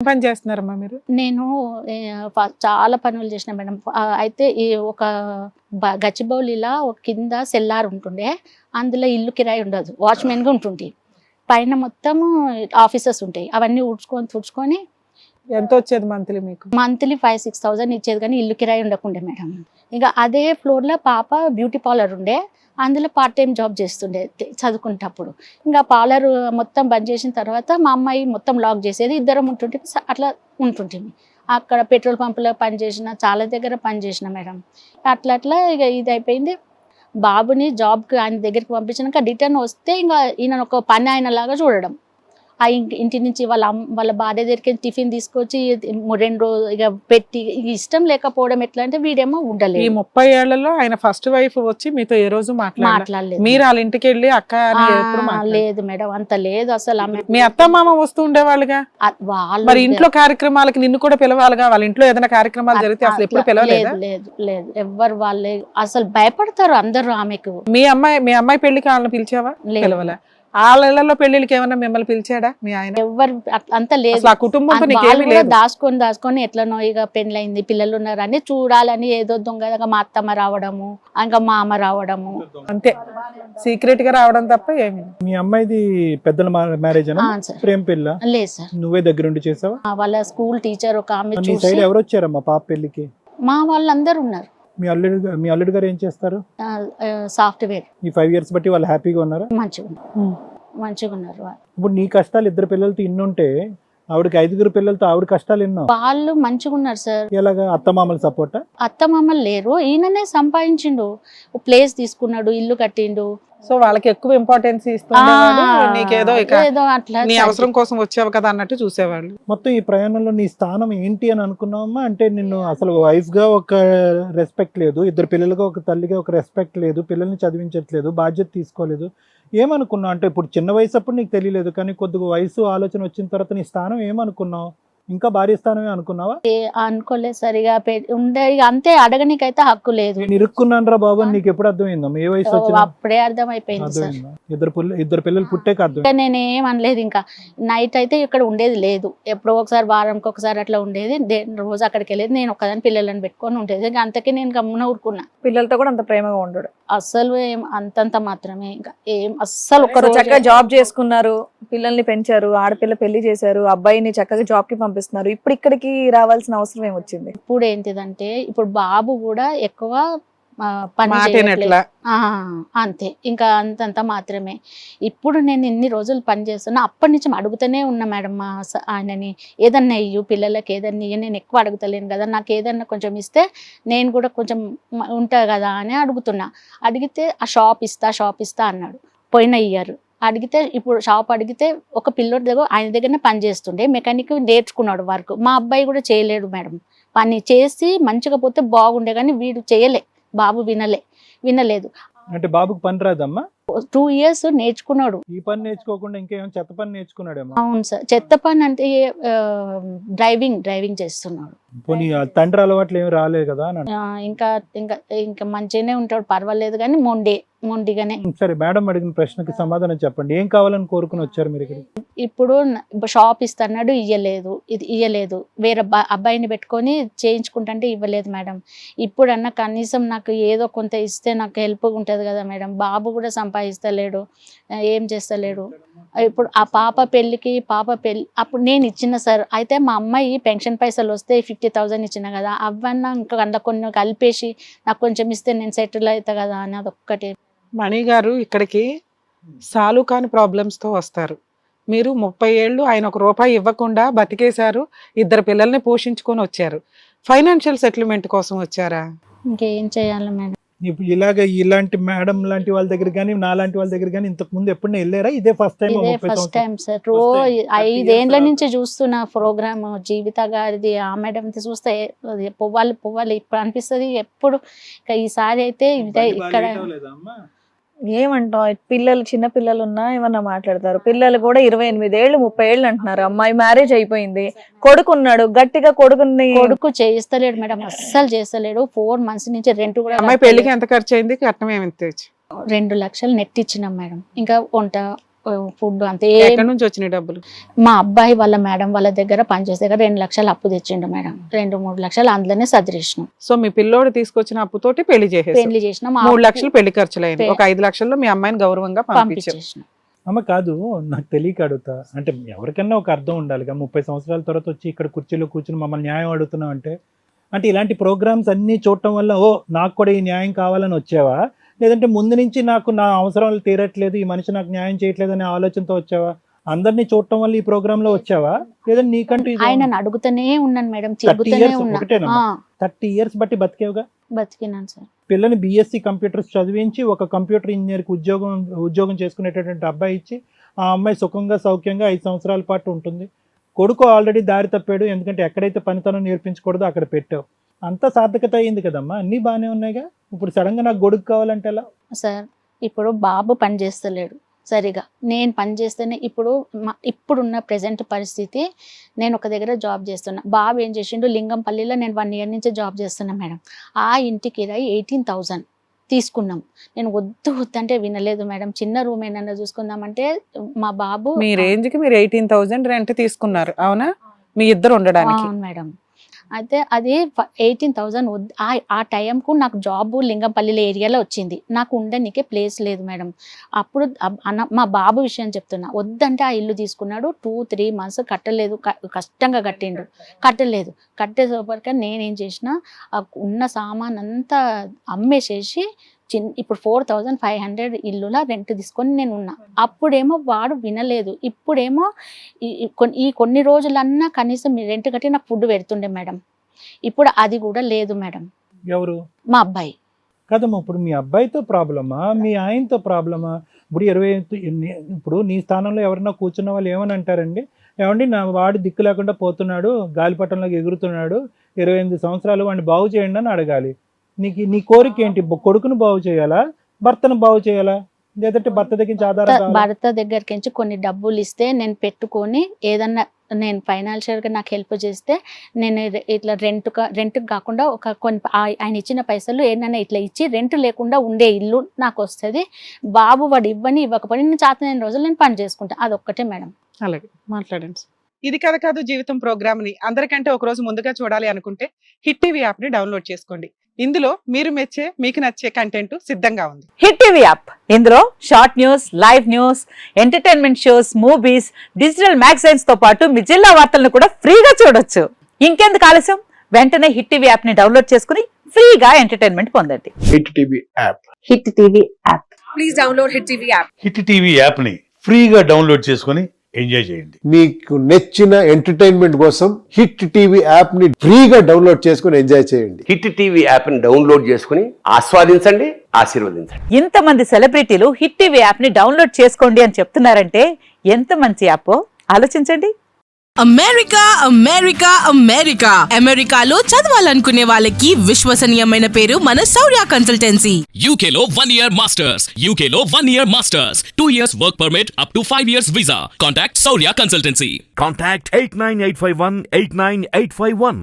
పని చేస్తున్నారమ్మా మీరు? నేను చాలా పనులు చేసిన మేడం. అయితే ఈ ఒక గచ్చిబౌలిలా ఒక కింద సెల్లార్ ఉంటుండే, అందులో ఇల్లు కిరాయి ఉండదు, వాచ్మెన్గా ఉంటుండే. పైన మొత్తము ఆఫీసెస్ ఉంటాయి, అవన్నీ తుడుచుకొని ఎంత వచ్చేది మంత్లీ మీకు? మంత్లీ 5-6,000 ఇచ్చేది, కానీ ఇల్లు కిరాయి ఉండకుండే మేడం. ఇక అదే ఫ్లోర్లో పాప బ్యూటీ పార్లర్ ఉండే, అందులో పార్ట్ టైం జాబ్ చేస్తుండే చదువుకునేటప్పుడు. ఇంకా పార్లర్ మొత్తం బంద్ చేసిన తర్వాత మా అమ్మాయి మొత్తం లాక్ చేసేది, ఇద్దరం ఉంటుంటే అట్లా ఉంటుంటిమి. అక్కడ పెట్రోల్ పంపులో పనిచేసిన, చాలా దగ్గర పనిచేసిన మేడం. అట్లా ఇక ఇది అయిపోయింది. బాబుని జాబ్కి ఆయన దగ్గరికి పంపించినాక రిటర్న్ వస్తే ఇంకా ఈయన ఒక పని ఆయన లాగా చూడడం. ఆ ఇంటి నుంచి వాళ్ళ భార్య దగ్గరికి టిఫిన్ తీసుకొచ్చి 2 రోజులు ఇక పెట్టి, ఇష్టం లేకపోవడం ఎట్లా అంటే వీడేమో ఉండలేదు. ఈ 30 ఏళ్లలో ఆయన ఫస్ట్ వైఫ్ వచ్చి మీతో ఏ రోజు మాట్లాడలేదు? మీరు వాళ్ళ ఇంటికి వెళ్ళి అక్క అని ఎప్పుడు లేదు మేడం, అంత లేదు అసలు. మీ అత్త మామ వస్తూ ఉండేవాళ్ళుగా, మరి ఇంట్లో కార్యక్రమాలకి నిన్ను కూడా పిలవాలిగా? వాళ్ళ ఇంట్లో ఏదైనా కార్యక్రమాలు జరిగితే అసలు ఎప్పుడు పిలవలేదు? లేదు ఎవ్వరు, వాళ్ళే అసలు భయపడతారు అందరూ ఆమెకు. మీ అమ్మాయి పెళ్లికి వాళ్ళని పిలిచావా? పిలవలే. వాళ్ళ పెళ్లికి ఏమన్నా మిమ్మల్ని పిలిచాడా మీ ఆయన? ఎవరు అంత లేదు. ఆ కుటుంబంతో దాచుకొని ఎట్లనో ఇక పెళ్ళైంది, పిల్లలు ఉన్నారు అని చూడాలని ఏదో దొంగగా మా అత్తమ్మ రావడము, ఇంకా మా అమ్మ రావడము, అంతే సీక్రెట్ గా రావడం తప్ప ఏమి. మీ అమ్మాయిది పెద్దల మ్యారేజ్ ప్రేమ పెళ్ళ? లేదు సార్. నువ్వే దగ్గరుండి చేసావా? వాళ్ళ స్కూల్ టీచర్ ఒక ఆమె. మీ సైడ్ ఎవరు వచ్చారమ్మా పాప పెళ్లికి? మా వాళ్ళందరూ ఉన్నారు. మీ అల్లుడు గారు ఏం చేస్తారు? సాఫ్ట్వేర్. ఈ 5 years బట్టి వాళ్ళు హ్యాపీగా ఉన్నారా? మంచిగా ఉన్నారు. ఇప్పుడు నీ కష్టాలు 2 పిల్లలతో ఇన్నుంటే ఆవిడకి 5 పిల్లలతో ఆవిడ కష్టాలు ఎన్నో. వాళ్ళు మంచిగా ఉన్నారు సార్. ఎలాగా? అత్తమామల సపోర్ట్? అత్తమామలు లేరు, ఈయననే సంపాదించిండు, ప్లేస్ తీసుకున్నాడు, ఇల్లు కట్టిండు. సో వాళ్ళకి ఎక్కువ ఇంపార్టెన్స్ ఇస్తుండేవాడు, నీకేదో అట్లా నీ అవసరం కోసం వచ్చావు కదా అన్నట్టు చూసేవాళ్ళు. మొత్తం ఈ ప్రయాణంలో నీ స్థానం ఏంటి అని అనుకున్నావమ్మా? అంటే నిన్ను అసలు వైఫ్ గా ఒక రెస్పెక్ట్ లేదు, 2 పిల్లలుగా ఒక తల్లిగా ఒక రెస్పెక్ట్ లేదు, పిల్లల్ని చదివించట్లేదు, బాధ్యత తీసుకోలేదు, ఏమనుకున్నావు? అంటే ఇప్పుడు చిన్న వయసు అప్పుడు నీకు తెలియలేదు, కానీ కొద్దిగా వయసు ఆలోచన వచ్చిన తర్వాత నీ స్థానం ఏమనుకున్నావు? ఇంకా భార్య స్థానమే అనుకున్నావా? అనుకోలేదు సరిగా ఉండే, అంతే. అడగనికైతే హక్కు లేదు. నేను ఇరుక్కున్నాను రా బాబు నీకు ఎప్పుడు అర్థమైందమ్మా? ఏ వయసు వచ్చింది? అప్పుడే అర్థమైపోయింది సార్. 2 పిల్లలు పుట్టాక అర్థం. నేనేం అనలేదు. ఇంకా నైట్ అయితే ఇక్కడ ఉండేది లేదు, ఎప్పుడో ఒకసారి వారానికి ఒకసారి అట్లా ఉండేది, రోజు అక్కడికి వెళ్ళేది. నేను ఒకదాని పిల్లలను పెట్టుకొని ఉండేది. ఇంకా అంతకే నేను గమ్మున ఊరుకున్నా. పిల్లలతో కూడా అంత ప్రేమగా ఉండడు అస్సలు, ఏం అంతంత మాత్రమే. ఇంకా ఏం అస్సలు. ఒకరు చక్కగా జాబ్ చేసుకున్నారు, పిల్లల్ని పెంచారు, ఆడపిల్ల పెళ్లి చేశారు, అబ్బాయిని చక్కగా జాబ్ కి పంపిస్తున్నారు. ఇప్పుడు ఇక్కడికి రావాల్సిన అవసరం ఏమొచ్చింది? ఇప్పుడు ఏంటిదంటే ఇప్పుడు బాబు కూడా ఎక్కువ పని అంతే, ఇంకా అంతంత మాత్రమే. ఇప్పుడు నేను ఇన్ని రోజులు పని చేస్తున్నా, అప్పటి నుంచి అడుగుతూనే ఉన్నా మేడం ఆయనని, ఏదన్నా ఇయ్యు పిల్లలకి, ఏదన్నా ఇయ్య, నేను ఎక్కువ అడుగుతలేను కదా, నాకు ఏదన్నా కొంచెం ఇస్తే నేను కూడా కొంచెం ఉంటా కదా అని అడుగుతున్నా. అడిగితే ఆ షాప్ ఇస్తా అన్నాడు. పోయిన ఇయ్యారు అడిగితే, ఇప్పుడు షాప్ అడిగితే ఒక పిల్లోడి దగ్గర ఆయన దగ్గరనే పని చేస్తుండే, మెకానిక్ నేర్చుకున్నాడు వర్క్. మా అబ్బాయి కూడా చేయలేడు మేడం, పని చేసి మంచిగా పోతే బాగుండే, కానీ వీడు చేయలే, బాబు వినలేదు. అంటే బాబుకి పని రాదమ్మా? 2 years నేర్చుకున్నాడు. ఈ పని నేర్చుకోకుండా ఇంకేం చెత్త పని నేర్చుకున్నాడేమో? అవును సార్, చెత్త పని అంటే డ్రైవింగ్ చేస్తున్నాడు. పోనీ తండ్రి అలవాట్లు ఏమి రాలేదు కదా? ఇంకా మంచిగానే ఉంటాడు, పర్వాలేదు, కానీ మొండిగానే. సరే మేడం అడిగిన ప్రశ్నకి సమాధానం చెప్పండి. ఏం కావాలని కోరుకుని వచ్చారు మీరు ఇక్కడ? ఇప్పుడు షాప్ ఇస్తున్నాడు, ఇయ్యలేదు. వేరే అబ్బాయిని పెట్టుకొని చేయించుకుంటే ఇవ్వలేదు మేడం. ఇప్పుడన్నా కనీసం నాకు ఏదో కొంత ఇస్తే నాకు హెల్ప్ ఉంటుంది కదా మేడం. బాబు కూడా సంపాదిస్తలేడు, ఏం చేస్తలేడు. ఇప్పుడు ఆ పాప పెళ్ళి అప్పుడు నేను ఇచ్చిన సార్. అయితే మా అమ్మాయి పెన్షన్ పైసలు వస్తే 50,000 ఇచ్చిన కదా, అవన్నా ఇంకా అందులో కొన్ని కలిపేసి నాకు కొంచెం ఇస్తే నేను సెటిల్ అవుతా కదా అని అదొక్కటే. మణి గారు ఇక్కడికి సాలు కాని ప్రాబ్లమ్స్ తో వస్తారు. మీరు 30 ఏళ్ళు ఆయన 1 రూపాయి ఇవ్వకుండా బతికేశారు, 2 పిల్లల్ని పోషించుకొని వచ్చారు. ఫైనాన్షియల్ సెటిల్మెంట్ కోసం వచ్చారా? ఇంకేం చేయాలి మేడం? ఇప్పుడు ఇలాంటి మేడం లాంటి వాళ్ళ దగ్గర కానీ, నా లాంటి వాళ్ళ దగ్గర కానీ ఇంతకు ముందు ఎప్పుడైనా వెళ్ళారా? ఇదే ఫస్ట్ టైం సార్. 5 ఏళ్ల నుంచి చూస్తున్న ప్రోగ్రామ్ జీవిత గారిది, ఆ మేడం చూస్తే పువ్వాలి ఇప్పుడు అనిపిస్తుంది ఎప్పుడు. ఈసారి అయితే ఇక్కడ ఏమంటాం, పిల్లలు చిన్న పిల్లలు ఉన్నా ఏమన్నా మాట్లాడతారు. పిల్లలు కూడా 28 ఏళ్ళు 30 ఏళ్ళు అంటున్నారు. అమ్మాయి మ్యారేజ్ అయిపోయింది, కొడుకున్నాడు, గట్టిగా కొడుకు చేస్తలేడు మేడం, అస్సలు చేస్తలేడు. 4 months నుంచి రెంట్ కూడా. అమ్మాయి పెళ్లికి ఎంత ఖర్చు అయింది? కట్నం ఏమి 2 లక్షలు నెట్ ఇచ్చినాం మేడం. ఇంకా వంట ఫుడ్ అంతే. ఎక్కడి నుంచి వచ్చినాయి డబ్బులు? మా అబ్బాయి వాళ్ళ మేడం వాళ్ళ దగ్గర పనిచేసే దగ్గర 2 లక్షలు అప్పు తెచ్చిండు మేడం. 2-3 లక్షలు అందులోనే సదిరేసినాం. సో మీ పిల్లోడు తీసుకొచ్చిన అప్పుతోటి పెళ్లి చేసేసి పెళ్లి చేసినాం. 3 లక్షలు పెళ్లి ఖర్చులు అయింది. ఒక 5 లక్షల్లో మీ అమ్మాయిని గౌరవంగా పంపించారు. పంపించేసినాం. అమ్మ కాదు, నాకు తెలియక అడుగుతా, అంటే ఎవరికన్నా ఒక అర్థం ఉండాలిగా. 30 సంవత్సరాల తర్వాత వచ్చి ఇక్కడ కుర్చీలో కూర్చుని మమ్మల్ని న్యాయం అడుగుతున్నావు అంటే ఇలాంటి ప్రోగ్రామ్స్ అన్నీ చూడటం వల్ల ఓ నాకు కూడా ఈ న్యాయం కావాలని వచ్చావా, లేదంటే ముందు నుంచి నాకు నా అవసరాలు తీరట్లేదు, ఈ మనిషి నాకు న్యాయం చేయట్లేదు అనే ఆలోచనతో వచ్చావా? అందరినీ చూడటం వల్ల ఈ ప్రోగ్రామ్ లో వచ్చావా, లేదంటే నీకంటూ ఆయన అడుగుతూనే ఉన్నాను మేడం, తిరుగుతూనే ఉన్నా. 30 years బట్టి బతికేవుగా? బతికినాను సార్. పిల్లని BSc కంప్యూటర్స్ చదివించి ఒక కంప్యూటర్ ఇంజనీర్కి ఉద్యోగం చేసుకునేటటువంటి అబ్బాయి ఇచ్చి ఆ అమ్మాయి సుఖంగా సౌఖ్యంగా 5 సంవత్సరాల పాటు ఉంటుంది. కొడుకు ఆల్రెడీ దారి తప్పాడు, ఎందుకంటే ఎక్కడైతే పనితనం నేర్పించకూడదో అక్కడ పెట్టావు. అంతా సార్థకత అయింది కదమ్మా, అన్నీ బాగానే ఉన్నాయిగా. ఇప్పుడు సడన్ గా నాకు గొడుగు కావాలంటే ఎలా? సార్ ఇప్పుడు బాబు పని చేస్తలేడు సరిగా, నేను పని చేస్తేనే ఇప్పుడున్న ప్రెసెంట్ పరిస్థితి. నేను ఒక దగ్గర జాబ్ చేస్తున్నా, బాబు ఏం చేసిండు లింగంపల్లిలో, నేను 1 year నుంచి జాబ్ చేస్తున్నా మేడం. ఆ ఇంటి కిరాయి 18,000 తీసుకున్నాం. నేను వద్దు అంటే వినలేదు మేడం. చిన్న రూమ్ ఏమన్నా చూసుకుందామంటే మా బాబు మీ రేంజ్ కి మీరు 18,000 రెంట్ తీసుకున్నారు, అవునా? మీ ఇద్దరు ఉండడానికి. అవును మేడం. అయితే అది 18,000 ఆ టైంకు నాకు జాబ్ లింగంపల్లి ఏరియాలో వచ్చింది. నాకు ఉండనికే ప్లేస్ లేదు మేడం. అప్పుడు మా బాబు విషయం చెప్తున్నా, వద్దంటే ఆ ఇల్లు తీసుకున్నాడు. 2-3 months కట్టలేదు, కష్టంగా కట్టలేదు. కట్టేసరికి నేనేం చేసిన, ఉన్న సామాన్ అంతా అమ్మేసేసి ఇప్పుడు 4,500 ఇల్లులా రెంట్ తీసుకొని నేను ఉన్నా. అప్పుడేమో వాడు వినలేదు. ఇప్పుడేమో ఈ కొన్ని రోజులన్నా కనీసం రెంట్ కట్టి నాకు ఫుడ్ పెడుతుండే మేడం. ఇప్పుడు అది కూడా లేదు మేడం. ఎవరు? మా అబ్బాయి. కదమ్మా, ఇప్పుడు మీ అబ్బాయితో ప్రాబ్లమా, మీ ఆయనతో ప్రాబ్లమా? ఇప్పుడు నీ స్థానంలో ఎవరన్నా కూర్చున్న వాళ్ళు ఏమని అంటారండి, ఏమండి నా వాడు దిక్కు లేకుండా పోతున్నాడు, గాలిపటంలోకి ఎగురుతున్నాడు, 28 సంవత్సరాలు వాడిని బాగు చేయండి అని అడగాలి. నీ కోరిక ఏంటి? కొడుకును బాగు చేయాలా, భర్తను బాగు చేయాలా, లేదంటే భర్త దగ్గరికి నుంచి కొన్ని డబ్బులు ఇస్తే నేను పెట్టుకొని ఏదన్నా నేను ఫైనాన్షియల్ గా నాకు హెల్ప్ చేస్తే నేను ఇట్లా రెంట్ కాకుండా కొన్ని ఆయన ఇచ్చిన పైసలు ఏదైనా ఇట్లా ఇచ్చి రెంట్ లేకుండా ఉండే ఇల్లు నాకు వస్తుంది. బాబు వాడు ఇవ్వకపోయి నేను చేతనైన రోజులు నేను పని చేసుకుంటా. అదొక్కటే మేడం. అలాగే మాట్లాడండి. ఇది కథ కాదు జీవితం ప్రోగ్రామ్ ని అందరికంటే ఒక రోజు ముందుగా చూడాలి అనుకుంటే హిట్ టీవీ యాప్ ని డౌన్లోడ్ చేసుకోండి. ఇందులో మీరు మెచ్చే మీకు నచ్చే కంటెంట్ సిద్ధంగా ఉంది. హిట్ టీవీ యాప్, ఇందులో short news, live news, entertainment shows, movies, digital magazines తో పాటు మీ జిల్లా వార్తలను కూడా ఫ్రీగా చూడొచ్చు. ఇంకెందుకు ఆలస్యం, వెంటనే హిట్ టీవీ యాప్ ని డౌన్లోడ్ చేసుకుని ఫ్రీగా ఎంటర్టైన్మెంట్ పొందండి. Hit TV app. Hit TV app. Please download hit TV app. Hit TV app ని ఫ్రీగా డౌన్లోడ్ చేసుకుని ఎంజాయ్ చేయండి. మీకు నచ్చిన ఎంటర్టైన్మెంట్ కోసం హిట్ టీవీ యాప్ ని ఫ్రీగా డౌన్లోడ్ చేసుకుని ఎంజాయ్ చేయండి. హిట్ టీవీ యాప్ ని డౌన్లోడ్ చేసుకుని ఆస్వాదించండి, ఆశీర్వదించండి. ఇంతమంది సెలబ్రిటీలు హిట్ టీవీ యాప్ ని డౌన్లోడ్ చేసుకోండి అని చెప్తున్నారంటే ఎంత మంచి యాప్ ఆలోచించండి. అమెరికా అమెరికాలో చదవాలనుకునే వాళ్ళకి విశ్వసనీయమైన పేరు మన శౌర్య కన్సల్టెన్సీ. UK లో 1 year masters, UK లో 1 year masters, 2 years work permit up to 5 years visa. Contact Saurya Consultancy. Contact 89851 89851.